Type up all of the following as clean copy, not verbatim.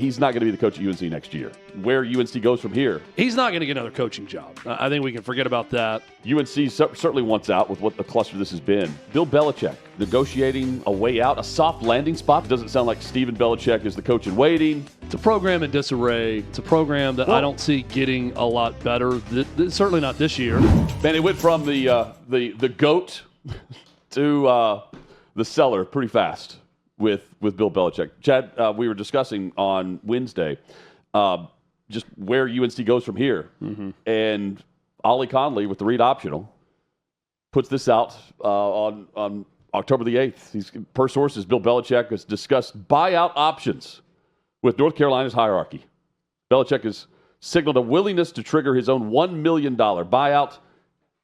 he's not going to be the coach at UNC next year. Where UNC goes from here. He's not going to get another coaching job. I think we can forget about that. UNC certainly wants out with what the cluster this has been. Bill Belichick negotiating a way out, a soft landing spot. It doesn't sound like Stephen Belichick is the coach in waiting. It's a program in disarray. It's a program that I don't see getting a lot better. Certainly not this year. Man, it went from the GOAT to the cellar pretty fast with Bill Belichick. Chad, we were discussing on Wednesday just where UNC goes from here. Mm-hmm. And Ollie Conley with the read optional puts this out on October the 8th. Per sources, Bill Belichick has discussed buyout options with North Carolina's hierarchy. Belichick has signaled a willingness to trigger his own $1 million buyout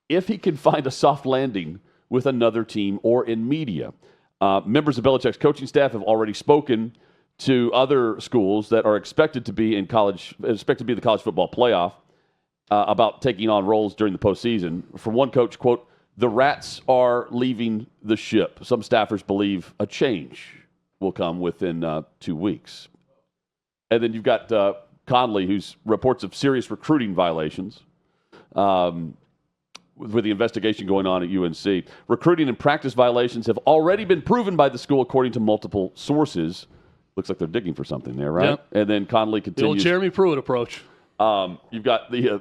if he can find a soft landing with another team or in media. Members of Belichick's coaching staff have already spoken to other schools that are expected to be in the college football playoff about taking on roles during the postseason. From one coach, quote, "The rats are leaving the ship. Some staffers believe a change will come within 2 weeks." And then you've got Conley, who's reports of serious recruiting violations with the investigation going on at UNC. Recruiting and practice violations have already been proven by the school, according to multiple sources. Looks like they're digging for something there, right? Yep. And then Conley continues. The old Jeremy Pruitt approach. You've got the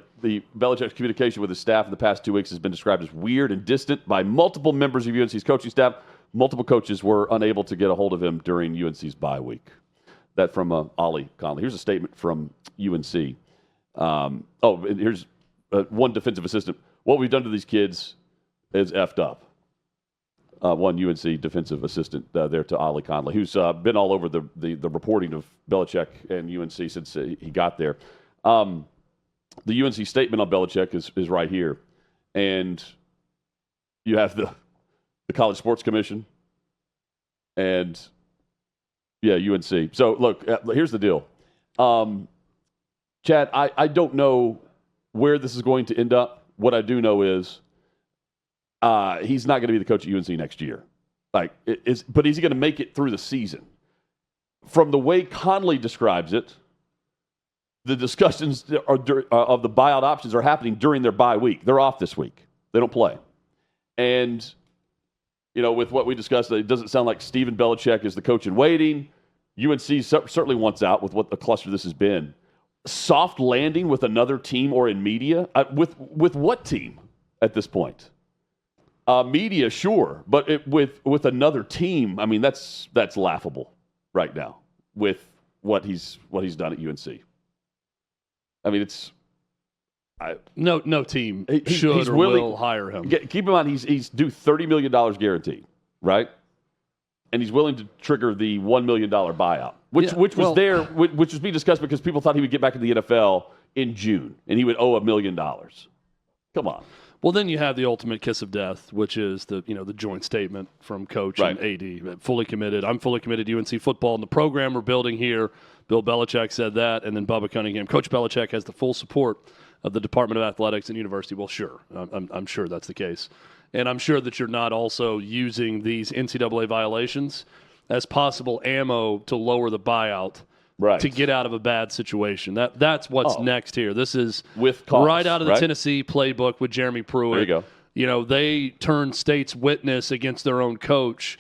Belichick's communication with his staff in the past 2 weeks has been described as weird and distant by multiple members of UNC's coaching staff. Multiple coaches were unable to get a hold of him during UNC's bye week. That from Ollie Conley. Here's a statement from UNC. And here's one defensive assistant. "What we've done to these kids is effed up." One UNC defensive assistant there to Ollie Conley, who's been all over the reporting of Belichick and UNC since he got there. The UNC statement on Belichick is right here. And you have the College Sports Commission and, UNC. So, look, here's the deal. Chad, I don't know where this is going to end up. What I do know is he's not going to be the coach at UNC next year. But is he going to make it through the season? From the way Conley describes it, the discussions of the buyout options are happening during their bye week. They're off this week. They don't play. And, with what we discussed, it doesn't sound like Stephen Belichick is the coach in waiting. UNC certainly wants out with what the cluster this has been. Soft landing with another team or in media? With what team at this point? Media, sure, but with another team, I mean that's laughable right now with what he's done at UNC. I mean no team should or will hire him. Keep in mind he's due $30 million guaranteed, right? And he's willing to trigger the $1 million buyout, which was being discussed because people thought he would get back in the NFL in June and he would owe $1 million. Come on. Well, then you have the ultimate kiss of death, which is the joint statement from coach and AD. Fully committed. I'm fully committed to UNC football and the program we're building here. Bill Belichick said that, and then Bubba Cunningham. Coach Belichick has the full support of the Department of Athletics and University. Well, sure. I'm sure that's the case. And I'm sure that you're not also using these NCAA violations as possible ammo to lower the buyout to get out of a bad situation. That's what's next here. This is right out of the Tennessee playbook with Jeremy Pruitt. There you go. They turned state's witness against their own coach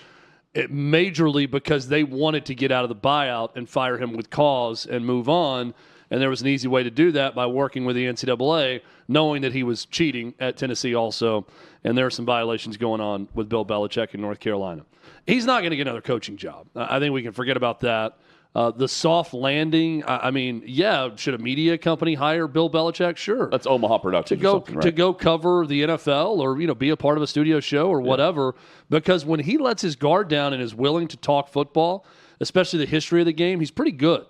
majorly because they wanted to get out of the buyout and fire him with cause and move on. And there was an easy way to do that by working with the NCAA, knowing that he was cheating at Tennessee also. And there are some violations going on with Bill Belichick in North Carolina. He's not going to get another coaching job. I think we can forget about that. The soft landing, should a media company hire Bill Belichick? Sure. That's Omaha Productions to go cover the NFL or be a part of a studio show or whatever. Because when he lets his guard down and is willing to talk football, especially the history of the game, he's pretty good.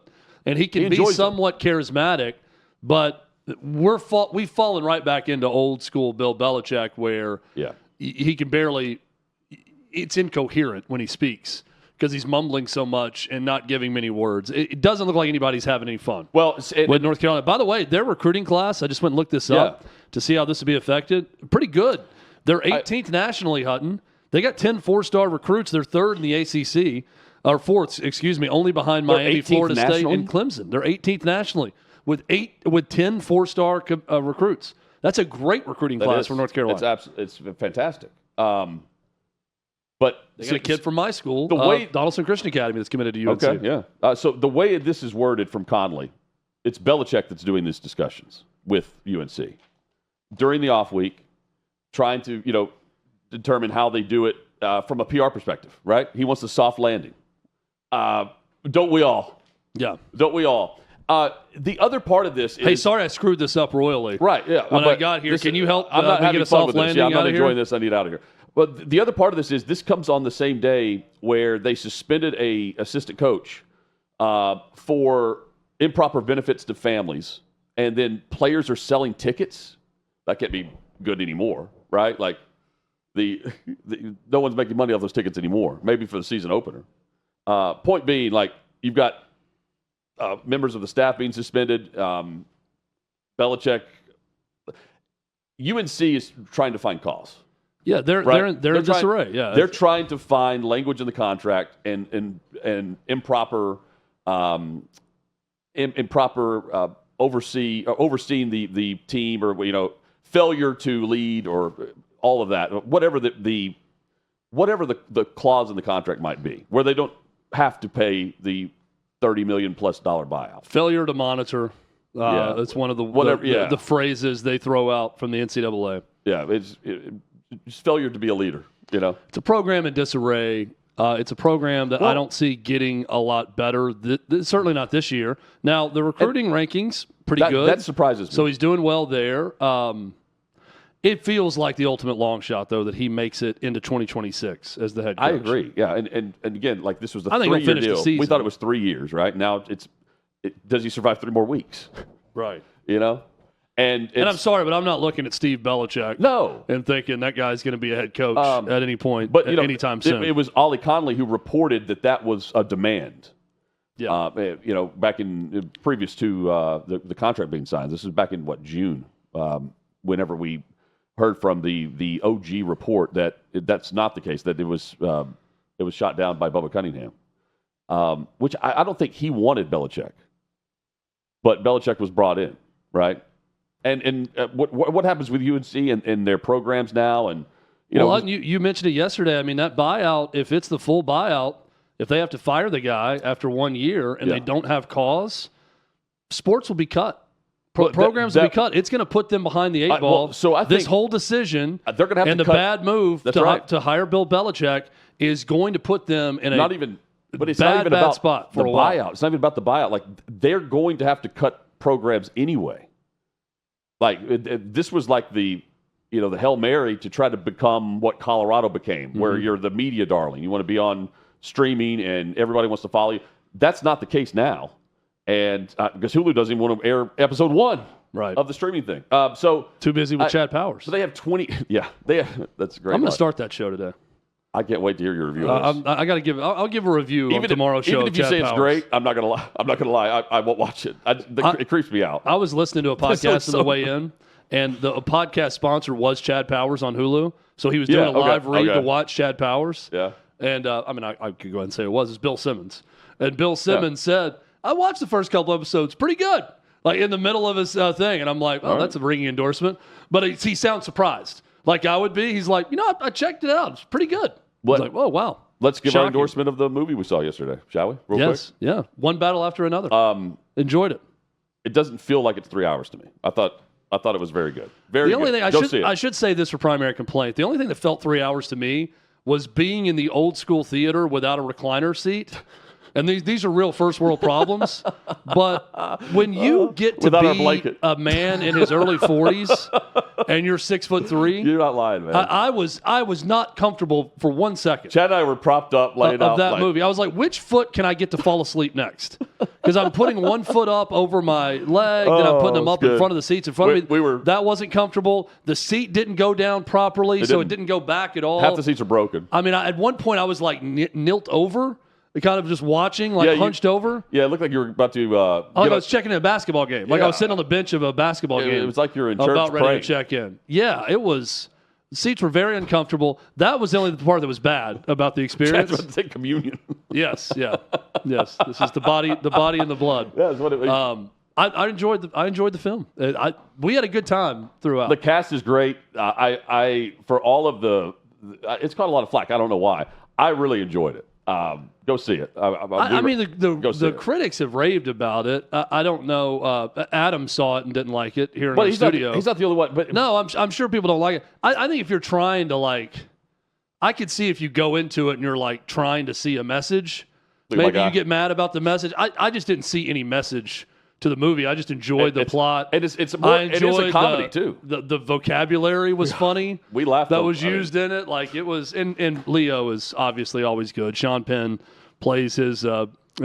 And he can be somewhat charismatic, but we've fallen right back into old school Bill Belichick where he can barely – it's incoherent when he speaks because he's mumbling so much and not giving many words. It doesn't look like anybody's having any fun with North Carolina. By the way, their recruiting class, I just went and looked this up to see how this would be affected. Pretty good. They're 18th nationally, Hutton. They got 10 four-star recruits. They're third in the ACC. or fourth, excuse me, only behind Miami, 18th Florida State, nationally? and Clemson. They're 18th nationally with 10 4-star recruits. That's a great recruiting class for North Carolina. It's fantastic. But they got a kid from my school, Donaldson Christian Academy, that's committed to UNC. Okay, yeah. So the way this is worded from Conley, it's Belichick that's doing these discussions with UNC during the off week, trying to determine how they do it from a PR perspective. Right? He wants a soft landing. Don't we all? Yeah. Don't we all? The other part of this is... Hey, sorry I screwed this up royally. Right, yeah. When I got here, can you help I'm not me get a soft landing I'm not out of enjoying here? this. I need out of here. But the other part of this is this comes on the same day where they suspended a assistant coach for improper benefits to families, and then players are selling tickets. That can't be good anymore, right? Like no one's making money off those tickets anymore. Maybe for the season opener. Point being, like, you've got members of the staff being suspended. Belichick, UNC is trying to find cause. Yeah, they're in disarray. Yeah, they're trying to find language in the contract and improper overseeing the team, or failure to lead, or all of that. Whatever the clause in the contract might be, where they don't have to pay the $30 million+ buyout. Failure to monitor. It's one of the phrases they throw out from the NCAA. Yeah, it's failure to be a leader. It's a program in disarray. It's a program that I don't see getting a lot better. Certainly not this year. Now, the recruiting rankings, pretty good. That surprises me. So he's doing well there. It feels like the ultimate long shot, though, that he makes it into 2026 as the head coach. I agree. Yeah, and again, like, this was a 3-year deal. We thought it was 3 years, right? Now does he survive 3 more weeks? Right. And I'm sorry, but I'm not looking at Steve Belichick and thinking that guy's going to be a head coach at any point, anytime soon. It was Ollie Conley who reported that was a demand. Yeah. Back in previous to the contract being signed. This was back in June. Whenever we heard from the OG report that's not the case, that it was shot down by Bubba Cunningham, which I don't think he wanted Belichick, but Belichick was brought in, right? And what happens with UNC and their programs now? And you mentioned it yesterday. I mean, that buyout, if it's the full buyout, if they have to fire the guy after 1 year and they don't have cause, sports will be cut. Programs will be cut. It's going to put them behind the 8 ball. So I think this whole decision they're going to have and to the bad move to hire Bill Belichick is going to put them in it's not even about spot for the a while. buyout. It's not even about the buyout. Like, they're going to have to cut programs anyway. Like, this was like the Hail Mary to try to become what Colorado became, where you're the media darling. You want to be on streaming and everybody wants to follow you. That's not the case now. And because Hulu doesn't even want to air episode 1 of the streaming thing. So too busy with Chad Powers. So they have 20. Yeah, that's great. I'm going to start that show today. I can't wait to hear your review of this. I got to give. I'll give a review on tomorrow's show. Even if you say it's great, I'm not gonna lie. I'm not gonna lie. I won't watch it. It creeps me out. I was listening to a podcast on the way in, and the podcast sponsor was Chad Powers on Hulu. So he was doing a live read to watch Chad Powers. Yeah. And I could go ahead and say it was. It's Bill Simmons, and Bill Simmons said, "I watched the first couple episodes. Pretty good." Like, in the middle of his thing, and I'm like, "Oh, that's a ringing endorsement." But he sounds surprised, like I would be. He's like, I checked it out. It's pretty good. I was like, oh, wow. Let's give our endorsement of the movie we saw yesterday, shall we? Real quick? Yeah. One battle after another. Enjoyed it. It doesn't feel like it's 3 hours to me. I thought it was very good. Very good. The only thing I should say this for primary complaint. The only thing that felt 3 hours to me was being in the old school theater without a recliner seat. And these are real first world problems. But when you get to be a man in his early 40s and you're 6'3", you're not lying, man. I was not comfortable for 1 second. Chad and I were propped up, laying out of that movie. I was like, which foot can I get to fall asleep next? Because I'm putting one foot up over my leg, then I'm putting them up in front of the seats in front of me. That wasn't comfortable. The seat didn't go down properly, so it didn't go back at all. Half the seats are broken. I mean, at one point I was like knelt over. Kind of just watching, hunched over. Yeah, it looked like you were about to. I was checking a basketball game. I was sitting on the bench of a basketball game. It was like you were in church about ready praying. to check in. Yeah, it was Seats were very uncomfortable. That was the only part that was bad about the experience. That's what they take communion. Yes, yeah, yes. This is the body and the blood. Yeah, that's what it was. I enjoyed the film. We had a good time throughout. The cast is great. I for all of it's caught a lot of flack. I don't know why. I really enjoyed it. Go see it. I mean, the critics have raved about it. I don't know. Adam saw it and didn't like it here in the studio. He's not the only one. But no, I'm sure people don't like it. I think if you're trying to I could see if you go into it and you're trying to see a message, maybe you get mad about the message. I just didn't see any message to the movie. I just enjoyed the plot. It is a comedy too. The vocabulary was funny. We laughed. That was used in it. It was. And Leo is obviously always good. Sean Penn plays his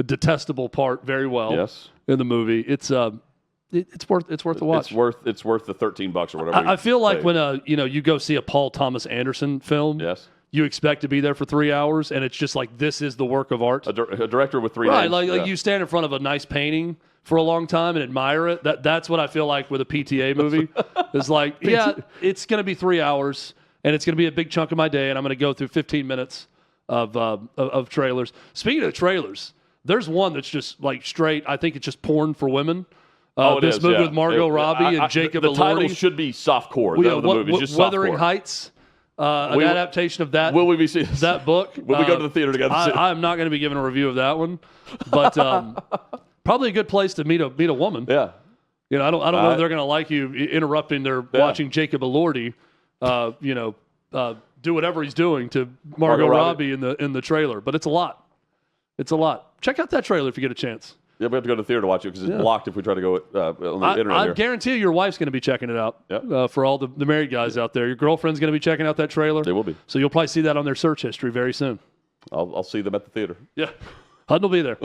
detestable part very well. Yes. In the movie, it's worth the watch. It's worth the $13 or whatever. I feel like when you go see a Paul Thomas Anderson film. Yes. You expect to be there for 3 hours, and it's just this is the work of art. A director with 3 names. Right, you stand in front of a nice painting for a long time and admire it. That's what I feel like with a PTA movie. It's it's going to be 3 hours, and it's going to be a big chunk of my day, and I'm going to go through 15 minutes of trailers. Speaking of trailers, there's one that's just straight. I think it's just porn for women. This movie with Margot Robbie and Jacob Elordi. The title should be softcore. The movie is just Wuthering softcore. Heights. An adaptation of that. Will we be seeing that book? Will we go to the theater together? I'm not going to be giving a review of that one, but probably a good place to meet a woman. Yeah. I don't know if they're going to like you interrupting their watching Jacob Elordi, do whatever he's doing to Margot Robbie in the trailer. But it's a lot. It's a lot. Check out that trailer if you get a chance. Yeah, we have to go to the theater to watch it because it's blocked if we try to go on the internet. I guarantee you your wife's going to be checking it out. Yep. For all the married guys out there. Your girlfriend's going to be checking out that trailer. They will be. So you'll probably see that on their search history very soon. I'll see them at the theater. Yeah. Hutton will be there.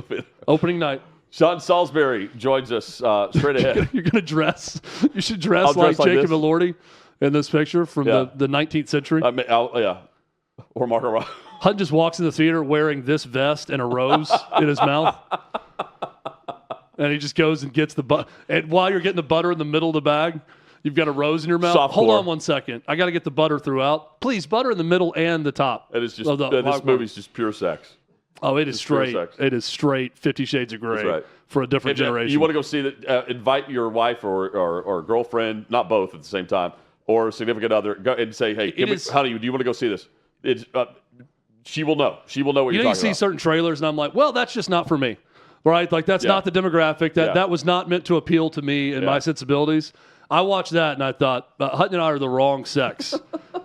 Opening night. Sean Salisbury joins us straight ahead. You're going to dress. You should dress like Jacob Elordi in this picture from the 19th century. Yeah. Or Marco Robbie. Hutton just walks in the theater wearing this vest and a rose in his mouth. And he just goes and gets the butter. And while you're getting the butter in the middle of the bag, you've got a rose in your mouth. Softcore. Hold on 1 second. I got to get the butter throughout. Please, butter in the middle and the top. It is just this movie's just pure sex. Oh, it is straight. It is straight 50 Shades of Grey for a different generation. You want to go see that? Invite your wife or girlfriend, not both at the same time, or significant other, go and say, "Hey, honey, do you want to go see this?" She will know. She will know what you're talking about. You see certain trailers, and I'm like, well, that's just not for me. Right? That's not the demographic. That was not meant to appeal to me and my sensibilities. I watched that, and I thought, Hutton and I are the wrong sex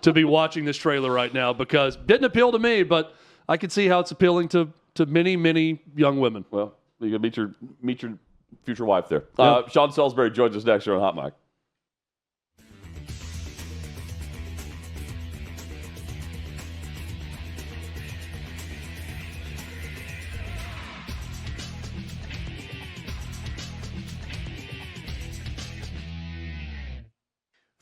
to be watching this trailer right now because it didn't appeal to me, but I can see how it's appealing to many, many young women. Well, you're going to meet your future wife there. Yep. Sean Salisbury joins us next year on Hot Mic.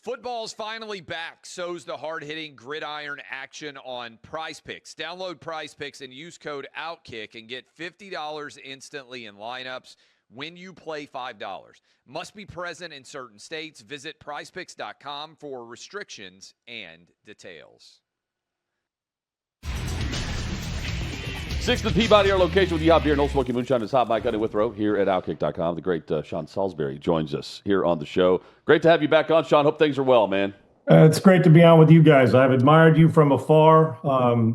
Football's finally back, so's the hard-hitting gridiron action on Prize Picks. Download Prize Picks and use code OutKick and get $50 instantly in lineups when you play $5. Must be present in certain states. Visit prizepicks.com for restrictions and details. 6th and Peabody, our location with the hot beer and Old Smoky Moonshine is Hot Mic on Withrow here at OutKick.com. The great Sean Salisbury joins us here on the show. Great to have you back on, Sean. Hope things are well, man. It's great to be on with you guys. I've admired you from afar,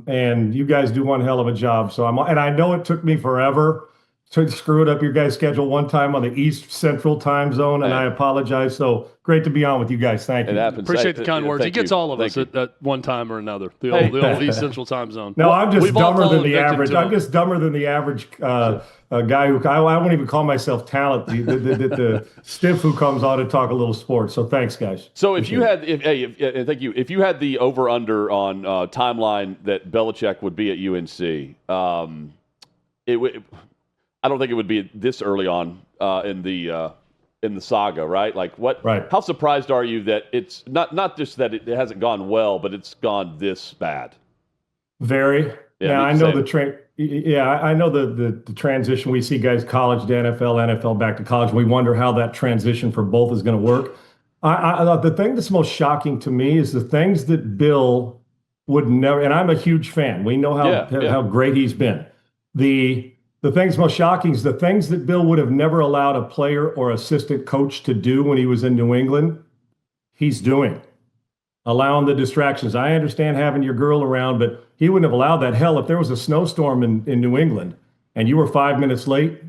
and you guys do one hell of a job. So I know it took me forever to screw up your guys' schedule one time on the East Central time zone, and I apologize. So great to be on with you guys. Thank you. Appreciate the kind words. He gets all of us at one time or another. The old East Central time zone. No, I'm just dumber than the average. I'm just dumber than the average guy who I won't even call myself talent. The stiff who comes on to talk a little sports. So thanks, guys. So if you had the over under on timeline that Belichick would be at UNC, I don't think it would be this early on in the saga, right? Like what? Right. How surprised are you that it's not just that it hasn't gone well, but it's gone this bad? Very. Yeah, I know I know the transition. We see guys college to NFL, NFL back to college. We wonder how that transition for both is going to work. The thing that's most shocking to me is the things that Bill would never, and I'm a huge fan. We know how great he's been. The things most shocking is the things that Bill would have never allowed a player or assistant coach to do when he was in New England, he's doing. Allowing the distractions. I understand having your girl around, but he wouldn't have allowed that. Hell, if there was a snowstorm in New England and you were 5 minutes late,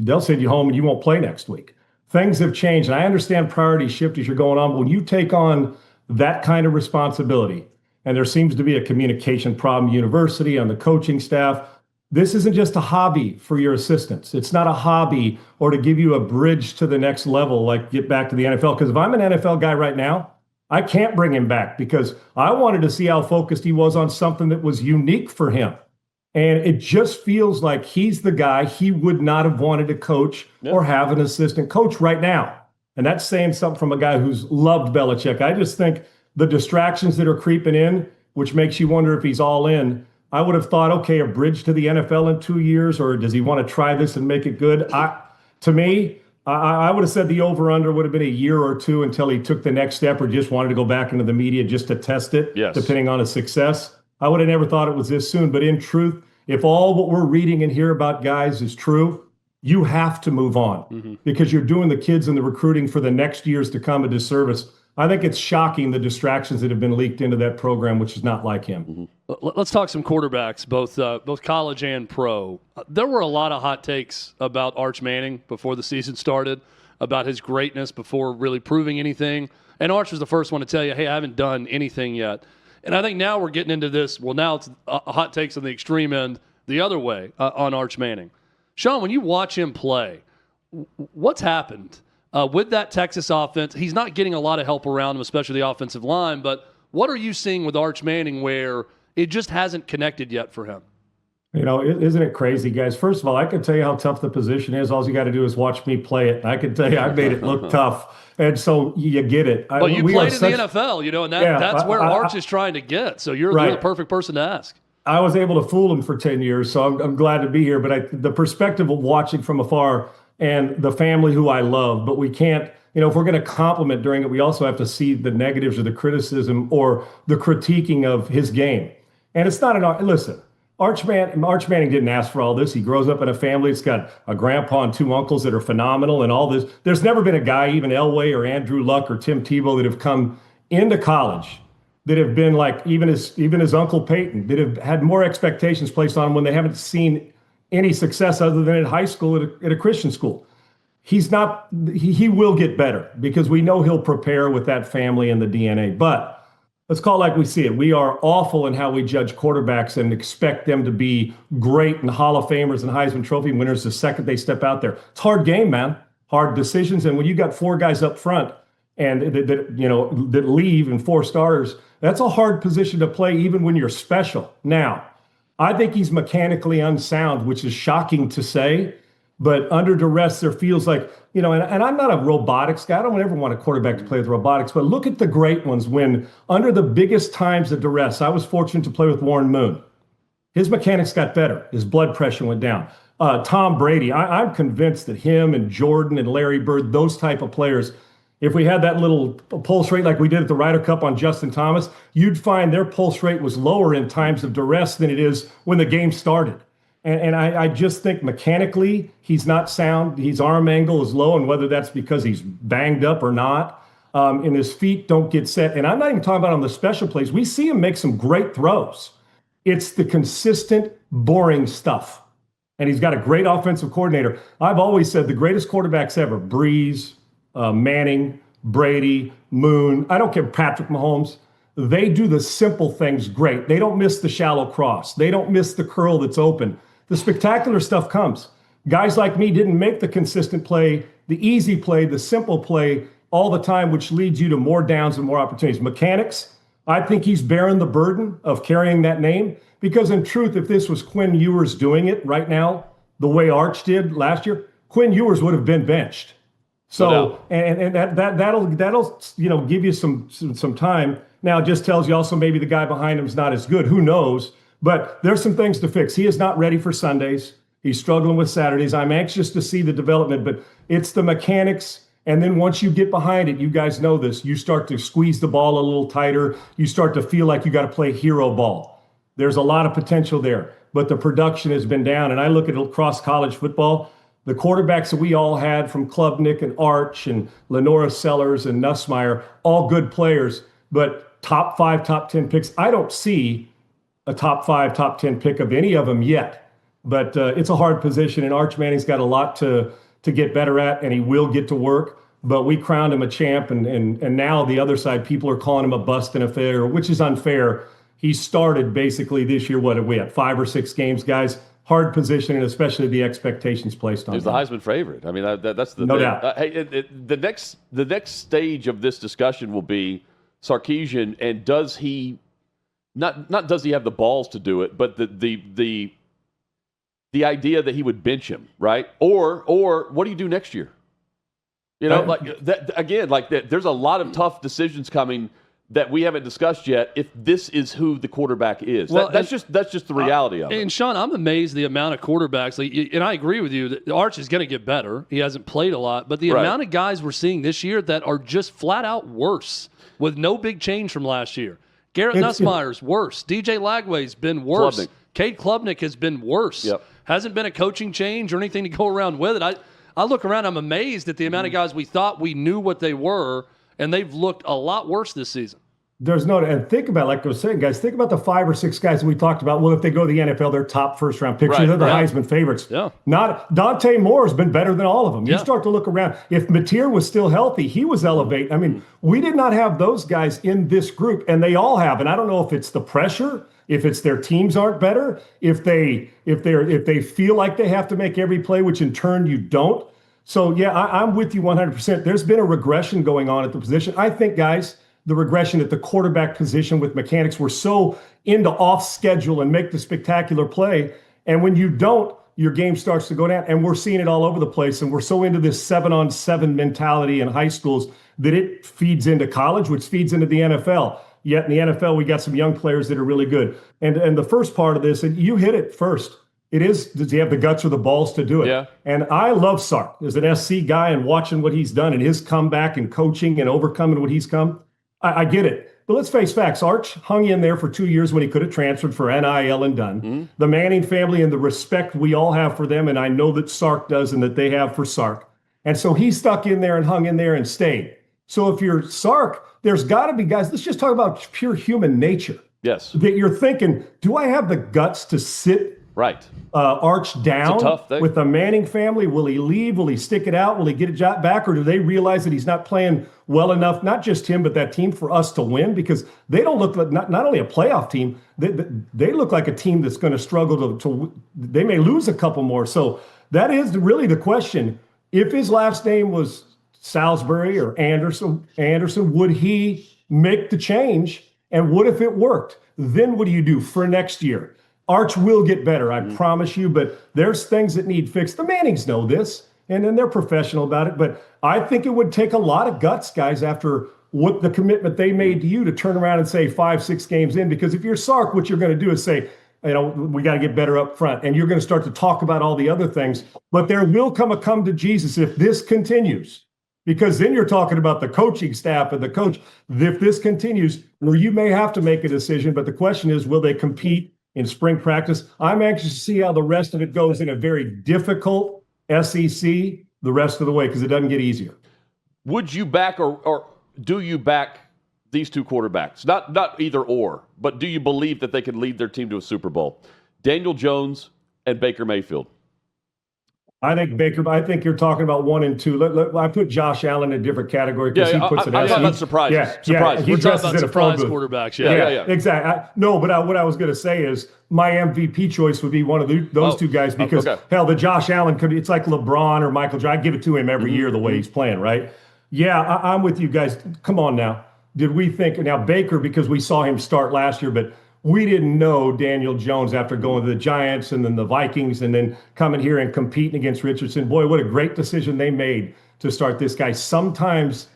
they'll send you home and you won't play next week. Things have changed. And I understand priorities shift as you're going on, but when you take on that kind of responsibility, and there seems to be a communication problem at university, on the coaching staff, this isn't just a hobby for your assistants. It's not a hobby or to give you a bridge to the next level, like get back to the NFL. Because if I'm an NFL guy right now, I can't bring him back because I wanted to see how focused he was on something that was unique for him. And it just feels like he's the guy he would not have wanted to coach or have an assistant coach right now. And that's saying something from a guy who's loved Belichick. I just think the distractions that are creeping in, which makes you wonder if he's all in. I would have thought, okay, a bridge to the NFL in 2 years, or does he want to try this and make it good? To me, I would have said the over-under would have been a year or two until he took the next step or just wanted to go back into the media just to test it, depending on his success. I would have never thought it was this soon. But in truth, if all what we're reading and hear about guys is true, you have to move on because you're doing the kids and the recruiting for the next years to come a disservice. I think it's shocking the distractions that have been leaked into that program, which is not like him. Let's talk some quarterbacks, both college and pro. There were a lot of hot takes about Arch Manning before the season started, about his greatness before really proving anything. And Arch was the first one to tell you, hey, I haven't done anything yet. And I think now we're getting into this. Well, now it's hot takes on the extreme end the other way on Arch Manning. Sean, when you watch him play, what's happened? With that Texas offense, he's not getting a lot of help around him, especially the offensive line. But what are you seeing with Arch Manning where it just hasn't connected yet for him? You know, isn't it crazy, guys? First of all, I can tell you how tough the position is. All you got to do is watch me play it. I can tell you I made it look tough. And so you get it. But you played in the NFL, you know, and that's where Arch is trying to get. So you're the perfect person to ask. I was able to fool him for 10 years, so I'm glad to be here. But the perspective of watching from afar and the family who I love, but we can't, you know, if we're going to compliment during it, we also have to see the negatives or the criticism or the critiquing of his game. And it's not listen, Arch Manning didn't ask for all this. He grows up in a family. It's got a grandpa and two uncles that are phenomenal and all this. There's never been a guy, even Elway or Andrew Luck or Tim Tebow, that have come into college that have been like even his Uncle Peyton, that have had more expectations placed on him when they haven't seen any success other than in high school at a Christian school. He will get better because we know he'll prepare with that family and the DNA. But let's call it like we see it. We are awful in how we judge quarterbacks and expect them to be great and Hall of Famers and Heisman Trophy winners the second they step out there. It's a hard game, man. Hard decisions. And when you got four guys up front and that leave and four starters, that's a hard position to play even when you're special. Now, I think he's mechanically unsound, which is shocking to say, but under duress, there feels like, and I'm not a robotics guy. I don't ever want a quarterback to play with robotics, but look at the great ones when under the biggest times of duress. I was fortunate to play with Warren Moon. His mechanics got better. His blood pressure went down. Tom Brady, I'm convinced that him and Jordan and Larry Bird, those type of players, if we had that little pulse rate like we did at the Ryder Cup on Justin Thomas, you'd find their pulse rate was lower in times of duress than it is when the game started. And I just think mechanically he's not sound. His arm angle is low, and whether that's because he's banged up or not, and his feet don't get set. And I'm not even talking about on the special plays. We see him make some great throws. It's the consistent, boring stuff. And he's got a great offensive coordinator. I've always said the greatest quarterbacks ever, Breeze, Manning, Brady, Moon, I don't care, Patrick Mahomes, they do the simple things great. They don't miss the shallow cross. They don't miss the curl that's open. The spectacular stuff comes. Guys like me didn't make the consistent play, the easy play, the simple play all the time, which leads you to more downs and more opportunities. Mechanics, I think he's bearing the burden of carrying that name because in truth, if this was Quinn Ewers doing it right now, the way Arch did last year, Quinn Ewers would have been benched. So, and that'll give you some time. Now it just tells you also maybe the guy behind him is not as good. Who knows? But there's some things to fix. He is not ready for Sundays. He's struggling with Saturdays. I'm anxious to see the development, but it's the mechanics And then once you get behind it, you guys know this, you start to squeeze the ball a little tighter. You start to feel like you got to play hero ball. There's a lot of potential there, but the production has been down. And I look at across college football, the quarterbacks that we all had from Klubnik and Arch and Lenora Sellers and Nussmeier, all good players, but top 5, top 10 picks. I don't see a top 5, top 10 pick of any of them yet, but it's a hard position, and Arch Manning's got a lot to get better at, and he will get to work. But we crowned him a champ, and now the other side, people are calling him a bust and a failure, which is unfair. He started basically this year, what are we at, 5 or 6 games, guys? Hard position, and especially the expectations placed on him. He's the Heisman favorite. I mean, that's the no thing. doubt. Hey, the next stage of this discussion will be Sarkisian, and does he not does he have the balls to do it, but the idea that he would bench him, right? Or what do you do next year? You know, like that again, like that. There's a lot of tough decisions coming that we haven't discussed yet. If this is who the quarterback is, well, that's just the reality of it. And Sean, I'm amazed the amount of quarterbacks. And I agree with you that Arch is going to get better. He hasn't played a lot, but the amount of guys we're seeing this year that are just flat out worse with no big change from last year. Garrett Nussmeier's worse. DJ Lagway's been worse. Klubnik. Cade Klubnik has been worse. Yep. Hasn't been a coaching change or anything to go around with it. I look around, I'm amazed at the amount of guys we thought we knew what they were, and they've looked a lot worse this season. There's no, and think about, like I was saying, guys, think about the 5 or 6 guys that we talked about. Well, if they go to the NFL, they're top first-round picks. They're the Heisman favorites. Yeah. Not Dante Moore has been better than all of them. You start to look around. If Mateer was still healthy, he was elevating. I mean, we did not have those guys in this group, and they all have. And I don't know if it's the pressure, if it's their teams aren't better, if they feel like they have to make every play, which in turn you don't. So yeah, I'm with you 100%. There's been a regression going on at the position. I think, guys, the regression at the quarterback position with mechanics. We're so into off schedule and make the spectacular play. And when you don't, your game starts to go down. And we're seeing it all over the place. And we're so into this 7-on-7 mentality in high schools that it feeds into college, which feeds into the NFL. Yet in the NFL, we got some young players that are really good. And the first part of this, and you hit it first, it is, does he have the guts or the balls to do it? Yeah. And I love Sark as an SC guy and watching what he's done and his comeback and coaching and overcoming what he's come. I get it. But let's face facts. Arch hung in there for 2 years when he could have transferred for NIL and done. Mm-hmm. The Manning family and the respect we all have for them, and I know that Sark does and that they have for Sark. And so he stuck in there and hung in there and stayed. So if you're Sark, there's got to be guys, let's just talk about pure human nature. Yes. That you're thinking, do I have the guts to sit Arch down with the Manning family? Will he leave? Will he stick it out? Will he get a job back? Or do they realize that he's not playing well enough, not just him, but that team for us to win? Because they don't look like not only a playoff team, they look like a team that's going to struggle to they may lose a couple more. So that is really the question. If his last name was Salisbury or Anderson, would he make the change? And what if it worked? Then what do you do for next year? Arch will get better, I promise you, but there's things that need fixed. The Mannings know this, and then they're professional about it, but I think it would take a lot of guts, guys, after what the commitment they made to you to turn around and say 5-6 games in, because if you're Sark, what you're going to do is say, we got to get better up front, and you're going to start to talk about all the other things, but there will come to Jesus if this continues. Because then you're talking about the coaching staff and the coach. If this continues, well, you may have to make a decision, but the question is, will they compete in spring practice? I'm anxious to see how the rest of it goes in a very difficult SEC the rest of the way, because it doesn't get easier. Would you back or do you back these two quarterbacks? Not either or, but do you believe that they can lead their team to a Super Bowl? Daniel Jones and Baker Mayfield. I think you're talking about 1 and 2. I put Josh Allen in a different category because he puts it. I'm talking about surprises. Surprises. He dresses in a surprise phone booth. Quarterbacks. Yeah. Exactly. What I was going to say is my MVP choice would be one of those two guys because hell, the Josh Allen it's like LeBron or Michael Jordan. I give it to him every year the way he's playing, right? Yeah, I'm with you guys. Come on now. Did we think now Baker because we saw him start last year, but we didn't know Daniel Jones after going to the Giants and then the Vikings and then coming here and competing against Richardson. Boy, what a great decision they made to start this guy. Sometimes,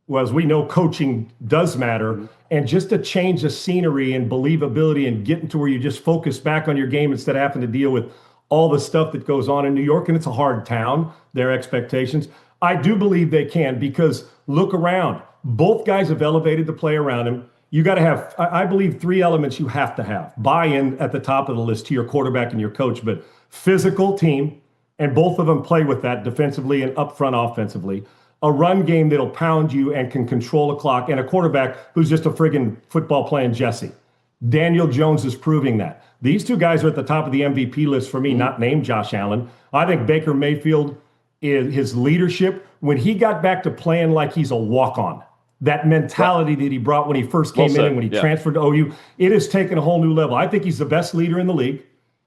well, as we know, coaching does matter. And just to change the scenery and believability and getting to where you just focus back on your game instead of having to deal with all the stuff that goes on in New York. And it's a hard town, their expectations. I do believe they can, because look around. Both guys have elevated the play around him. You got to have, I believe, 3 elements you have to have. Buy-in at the top of the list to your quarterback and your coach, but physical team, and both of them play with that defensively and up front offensively. A run game that'll pound you and can control a clock, and a quarterback who's just a friggin' football playing Jesse. Daniel Jones is proving that. These 2 guys are at the top of the MVP list for me, not named Josh Allen. I think Baker Mayfield, his leadership, when he got back to playing like he's a walk-on, that mentality that he brought when he first came in and when he transferred to OU, it has taken a whole new level. I think he's the best leader in the league.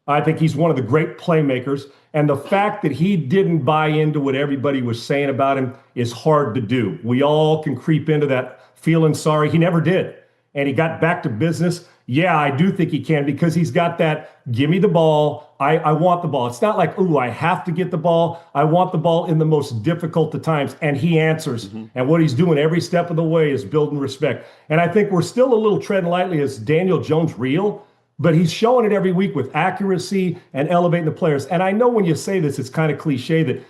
I think he's one of the great playmakers. And the fact that he didn't buy into what everybody was saying about him is hard to do. We all can creep into that feeling sorry. He never did. And he got back to business. Yeah, I do think he can, because he's got that, give me the ball. I want the ball. It's not like, ooh, I have to get the ball. I want the ball in the most difficult of times. And he answers. And what he's doing every step of the way is building respect. And I think we're still a little treading lightly. Is Daniel Jones real? But he's showing it every week with accuracy and elevating the players. And I know when you say this, it's kind of cliche that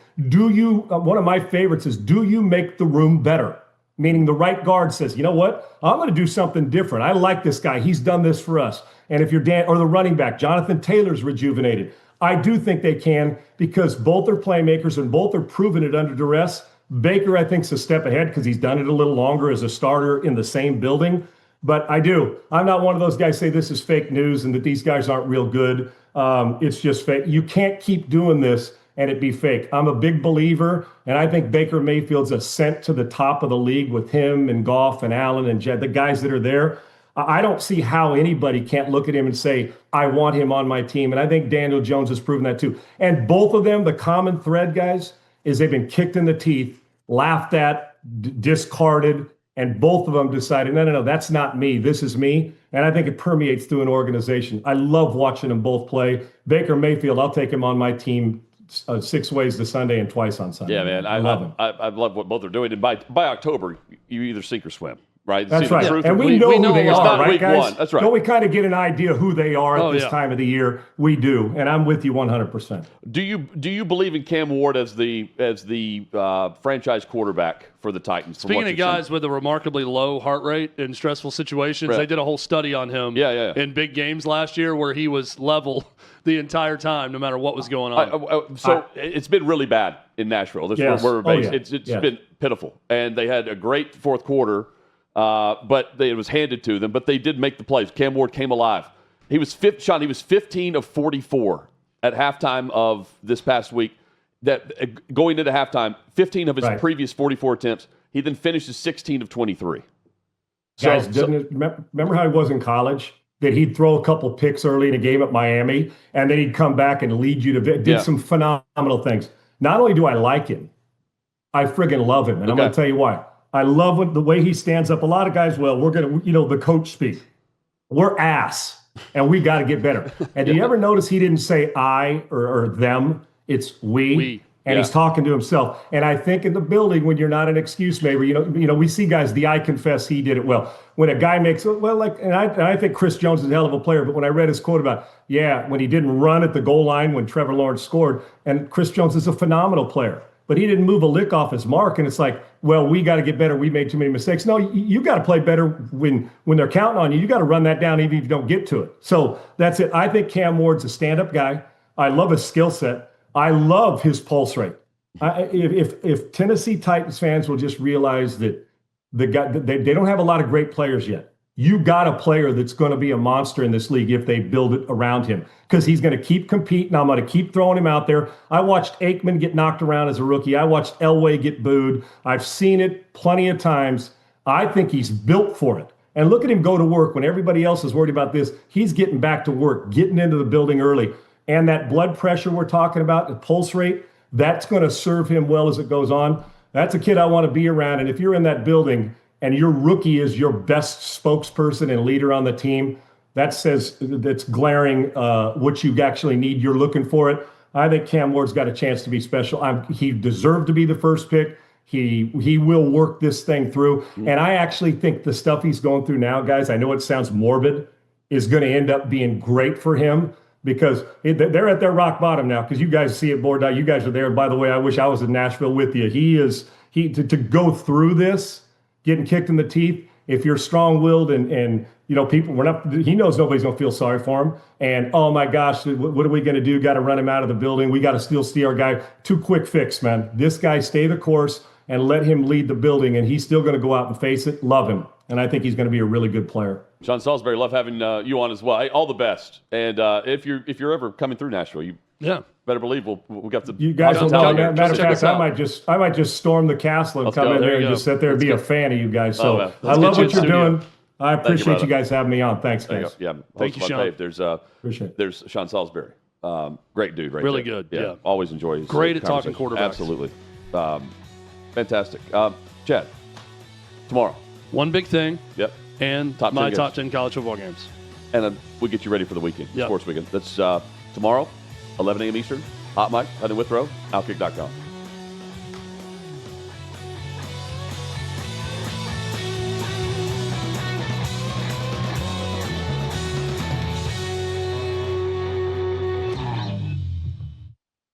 one of my favorites is, do you make the room better? Meaning the right guard says, you know what? I'm going to do something different. I like this guy. He's done this for us. And if you're or the running back, Jonathan Taylor's rejuvenated. I do think they can, because both are playmakers and both are proving it under duress. Baker, I think, is a step ahead because he's done it a little longer as a starter in the same building. But I'm not one of those guys say this is fake news and that these guys aren't real good. It's just fake. You can't keep doing this and it be fake. I'm a big believer, and I think Baker Mayfield's ascent to the top of the league with him and Goff and Allen and Jed, the guys that are there. I don't see how anybody can't look at him and say, I want him on my team. And I think Daniel Jones has proven that too. And both of them, the common thread, guys, is they've been kicked in the teeth, laughed at, discarded, and both of them decided, no, that's not me. This is me. And I think it permeates through an organization. I love watching them both play. Baker Mayfield, I'll take him on my team 6 ways to Sunday and twice on Sunday. Yeah, man. I love him. I love what both are doing. And by October, you either sink or swim, right? That's right. And we know who they are, right, guys? One. That's right. Don't we kind of get an idea who they are at this time of the year? We do. And I'm with you 100%. Do you believe in Cam Ward as the franchise quarterback for the Titans? Speaking of guys with a remarkably low heart rate in stressful situations, they did a whole study on him in big games last year where he was level the entire time, no matter what was going on. It's been really bad in Nashville. This is where we're based. It's been pitiful. And they had a great fourth quarter, but it was handed to them. But they did make the plays. Cam Ward came alive. He was 15 of 44 at halftime of this past week. That going into halftime, 15 of his previous 44 attempts. He then finishes 16 of 23. Guys, remember how he was in college? That he'd throw a couple picks early in a game at Miami, and then he'd come back and lead you to did some phenomenal things. Not only do I like him, I friggin' love him, and I'm going to tell you why. I love the way he stands up. A lot of guys, we're going to, the coach speak. We're ass, and we got to get better. And do you ever notice he didn't say I or them? It's we. And he's talking to himself. And I think in the building, when you're not an excuse maker, we see guys, I confess he did it well. When a guy makes, and I think Chris Jones is a hell of a player, but when I read his quote about, when he didn't run at the goal line when Trevor Lawrence scored, and Chris Jones is a phenomenal player, but he didn't move a lick off his mark. And it's like, we got to get better. We made too many mistakes. No, you got to play better when they're counting on you. You got to run that down even if you don't get to it. So that's it. I think Cam Ward's a stand-up guy. I love his skill set. I love his pulse rate. If Tennessee Titans fans will just realize that they don't have a lot of great players yet. You got a player that's going to be a monster in this league if they build it around him, because he's going to keep competing. I'm going to keep throwing him out there. I watched Aikman get knocked around as a rookie. I watched Elway get booed. I've seen it plenty of times. I think he's built for it. And look at him go to work when everybody else is worried about this. He's getting back to work, getting into the building early. And that blood pressure we're talking about, the pulse rate, that's going to serve him well as it goes on. That's a kid I want to be around. And if you're in that building and your rookie is your best spokesperson and leader on the team, that's glaring what you actually need. You're looking for it. I think Cam Ward's got a chance to be special. He deserved to be the first pick. He will work this thing through. And I actually think the stuff he's going through now, guys, I know it sounds morbid, is going to end up being great for him. because they're at their rock bottom now. Because you guys see it, board out. You guys are there. By the way, I wish I was in Nashville with you. To go through this, getting kicked in the teeth. If you're strong-willed and he knows nobody's going to feel sorry for him. And, oh, my gosh, what are we going to do? Got to run him out of the building. We got to still see our guy. Too quick fix, man. This guy, stay the course and let him lead the building, and he's still going to go out and face it. Love him. And I think he's going to be a really good player. Sean Salisbury, love having you on as well. Hey, all the best. And if you're ever coming through Nashville, you better believe we'll get the. You guys will know. Matter of fact, I might just storm the castle and come in there and just sit there and be a fan of you guys. So I love what you're doing. I appreciate you guys having me on. Thanks, guys. Yeah, thank you, Sean. There's Sean Salisbury. Great dude, right? Really there. good. Yeah, always enjoy his great at talking quarterbacks. Absolutely, fantastic. Chad, tomorrow. One big thing. Yep. And top my top 10 college football games. And then we'll get you ready for the weekend, sports weekend. That's tomorrow, 11 a.m. Eastern. Hot Mic, Heather Withrow, OutKick.com.